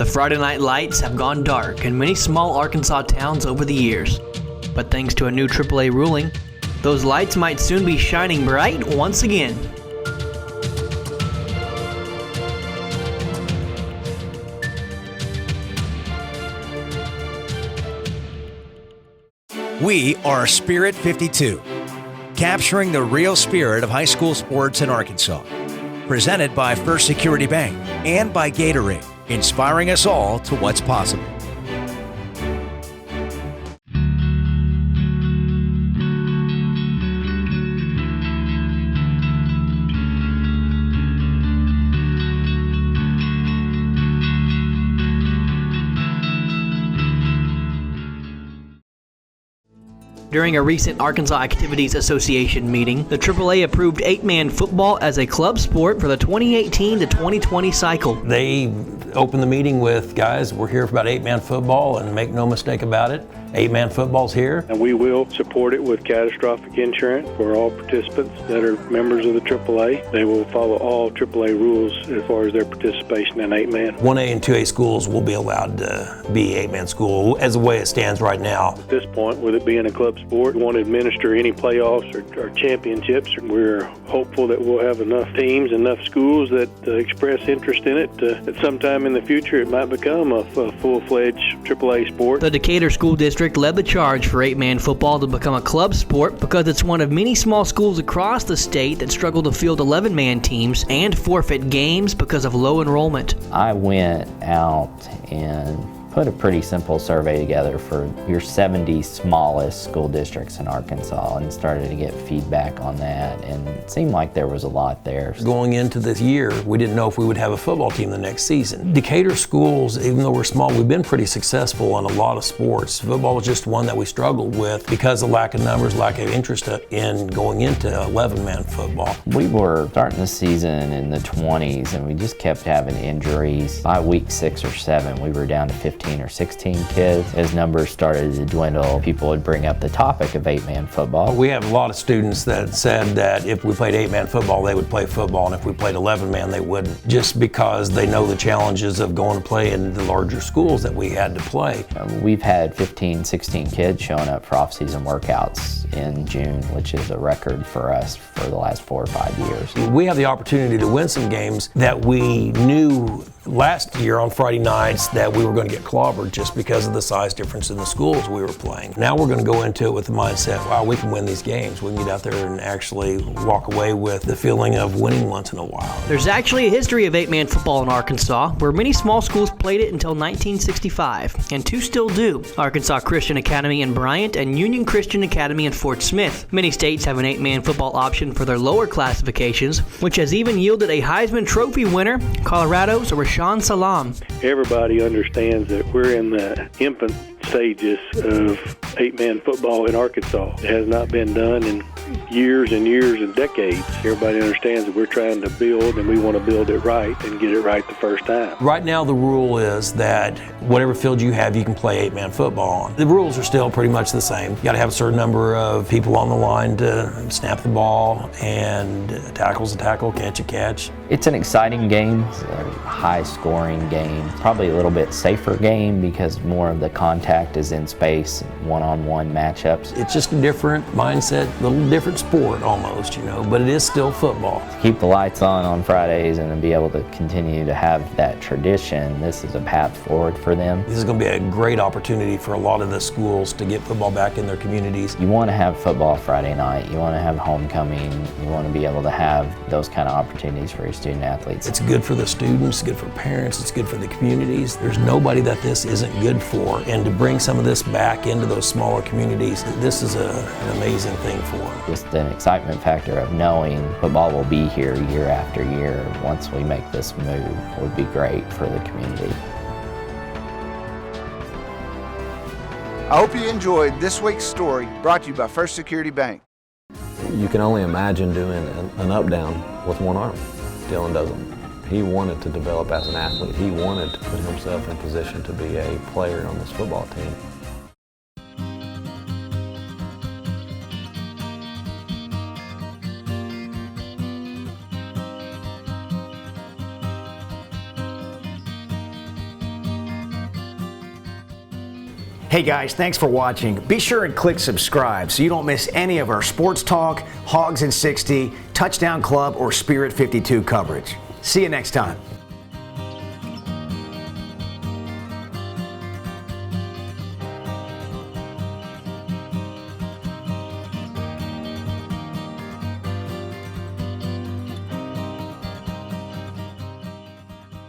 The Friday night lights have gone dark in many small Arkansas towns over the years. But thanks to a new AAA ruling, those lights might soon be shining bright once again. We are Spirit 52, capturing the real spirit of high school sports in Arkansas. Presented by First Security Bank and by Gatorade, inspiring us all to what's possible. During a recent Arkansas Activities Association meeting, the AAA approved 8-man football as a club sport for the 2018 to 2020 cycle. They opened the meeting with, guys, we're here for about 8-man football, and make no mistake about it, 8-man football's here. And we will support it with catastrophic insurance for all participants that are members of the AAA. They will follow all AAA rules as far as their participation in 8-man. 1A and 2A schools will be allowed to be 8-man school as the way it stands right now. At this point, with it being a club sport, we won't administer any playoffs or championships. We're hopeful that we'll have enough teams, enough schools that express interest in it. That sometime in the future it might become a full-fledged AAA sport. The Decatur School District led the charge for 8-man football to become a club sport because it's one of many small schools across the state that struggle to field 11-man teams and forfeit games because of low enrollment. I went out and put a pretty simple survey together for your 70 smallest school districts in Arkansas and started to get feedback on that, and it seemed like there was a lot there. Going into this year, we didn't know if we would have a football team the next season. Decatur schools, even though we're small, we've been pretty successful in a lot of sports. Football was just one that we struggled with because of lack of numbers, lack of interest in going into 11-man football. We were starting the season in the 20s and we just kept having injuries. By week 6 or 7, we were down to 15 or 16 kids. As numbers started to dwindle, people would bring up the topic of 8-man football. We have a lot of students that said that if we played 8-man football, they would play football, and if we played 11-man, they wouldn't, just because they know the challenges of going to play in the larger schools that we had to play. We've had 15, 16 kids showing up for off-season workouts in June, which is a record for us for the last 4 or 5 years. We have the opportunity to win some games that we knew last year on Friday nights that we were going to get clobbered just because of the size difference in the schools we were playing. Now we're going to go into it with the mindset, wow, we can win these games. We can get out there and actually walk away with the feeling of winning once in a while. There's actually a history of 8-man football in Arkansas, where many small schools played it until 1965, and 2 still do. Arkansas Christian Academy in Bryant and Union Christian Academy in Fort Smith. Many states have an 8-man football option for their lower classifications, which has even yielded a Heisman Trophy winner, Colorado's Rashawn Salam. Everybody understands that we're in the infant stages of 8-man football in Arkansas. It has not been done in years and years and decades. Everybody understands that we're trying to build, and we want to build it right and get it right the first time. Right now the rule is that whatever field you have, you can play 8-man football on. The rules are still pretty much the same. You got to have a certain number of people on the line to snap the ball, and tackle's a tackle, catch a catch. It's an exciting game, it's a high-scoring game, probably a little bit safer game because more of the contact is in space, one-on-one matchups. It's just a different mindset, a little different sport almost, but it is still football. Keep the lights on Fridays and then be able to continue to have that tradition. This is a path forward for them. This is going to be a great opportunity for a lot of the schools to get football back in their communities. You want to have football Friday night, you want to have homecoming, you want to be able to have those kind of opportunities for your student athletes. It's good for the students, good for parents, it's good for the communities. There's nobody that this isn't good for, and to bring some of this back into those smaller communities, this is an amazing thing for them. Just an excitement factor of knowing football will be here year after year. Once we make this move, would be great for the community. I hope you enjoyed this week's story brought to you by First Security Bank. You can only imagine doing an up-down with one arm. Dylan doesn't. He wanted to develop as an athlete. He wanted to put himself in position to be a player on this football team. Hey guys, thanks for watching. Be sure and click subscribe so you don't miss any of our Sports Talk, Hogs in 60, Touchdown Club, or Spirit 52 coverage. See you next time.